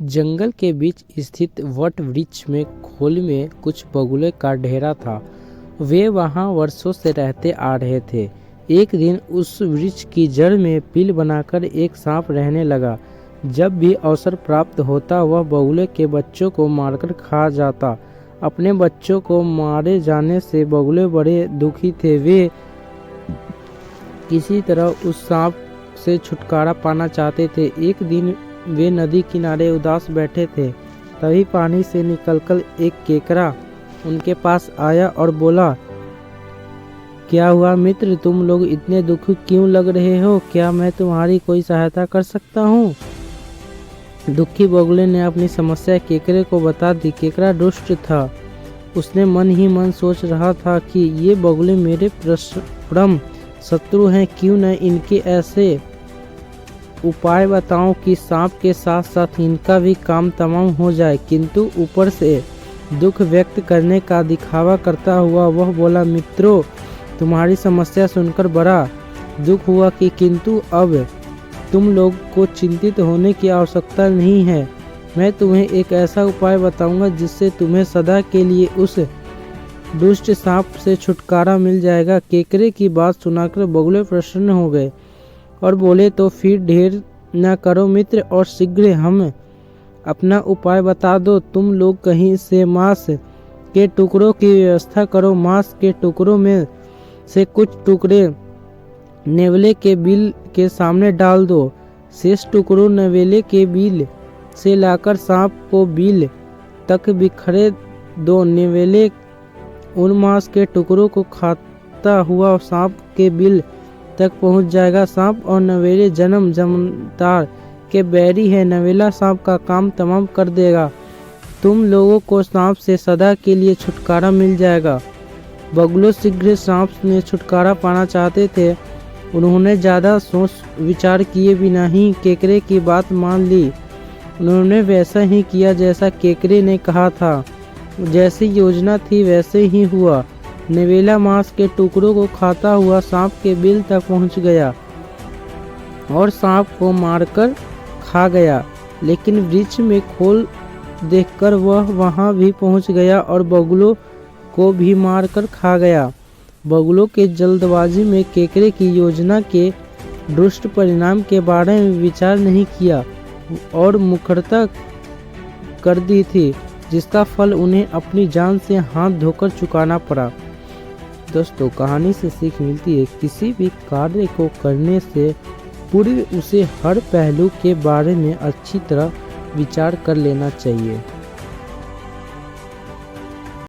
जंगल के बीच स्थित वट वृक्ष में खोल में कुछ बगुले का ढेरा था। वे वहां वर्षों से रहते आ रहे थे। एक दिन उस वृक्ष की जड़ में बिल बनाकर एक सांप रहने लगा। जब भी अवसर प्राप्त होता वह बगुले के बच्चों को मारकर खा जाता। अपने बच्चों को मारे जाने से बगुले बड़े दुखी थे। वे किसी तरह उस सांप से छुटकारा पाना चाहते थे। एक दिन वे नदी किनारे उदास बैठे थे। तभी पानी से निकलकर एक केकड़ा उनके पास आया और बोला, क्या हुआ मित्र, तुम लोग इतने दुखी क्यों लग रहे हो? क्या मैं तुम्हारी कोई सहायता कर सकता हूँ? दुखी बगुले ने अपनी समस्या केकड़े को बता दी। केकड़ा दुष्ट था। उसने मन ही मन सोच रहा था कि ये बगुले मेरे परम शत्रु हैं। क्यों न इनके ऐसे उपाय बताऊं कि सांप के साथ साथ इनका भी काम तमाम हो जाए। किंतु ऊपर से दुख व्यक्त करने का दिखावा करता हुआ वह बोला, मित्रों, तुम्हारी समस्या सुनकर बड़ा दुख हुआ कि किंतु अब तुम लोग को चिंतित होने की आवश्यकता नहीं है। मैं तुम्हें एक ऐसा उपाय बताऊंगा जिससे तुम्हें सदा के लिए उस दुष्ट सांप से छुटकारा मिल जाएगा। केकड़े की बात सुनाकर बगुले प्रसन्न हो गए और बोले, तो फिर ढेर न करो मित्र और शीघ्र हम अपना उपाय बता दो। तुम लोग कहीं से मांस के टुकड़ों की व्यवस्था करो। मांस के टुकड़ों में से कुछ टुकड़े नेवले के बिल के सामने डाल दो। शेष टुकड़ों नेवले के बिल से लाकर सांप को बिल तक बिखरे दो। नेवले उन मांस के टुकड़ों को खाता हुआ सांप के बिल तक पहुंच जाएगा। सांप और नवेले जन्म जन्मदार के बैरी है। नवेला सांप का काम तमाम कर देगा। तुम लोगों को सांप से सदा के लिए छुटकारा मिल जाएगा। बगुले शीघ्र सांप से छुटकारा पाना चाहते थे। उन्होंने ज़्यादा सोच विचार किए बिना ही केकड़े की बात मान ली। उन्होंने वैसा ही किया जैसा केकड़े ने कहा था। जैसी योजना थी वैसे ही हुआ। नेवेला मांस के टुकड़ों को खाता हुआ सांप के बिल तक पहुंच गया और सांप को मारकर खा गया। लेकिन वृक्ष में खोल देखकर वह वहां भी पहुंच गया और बगुलों को भी मारकर खा गया। बगुलों के जल्दबाजी में केकड़े की योजना के दुष्ट परिणाम के बारे में विचार नहीं किया और मूर्खता कर दी थी, जिसका फल उन्हें अपनी जान से हाथ धोकर चुकाना पड़ा। दोस्तों, कहानी से सीख मिलती है, किसी भी कार्य को करने से पूर्व उसे हर पहलू के बारे में अच्छी तरह विचार कर लेना चाहिए।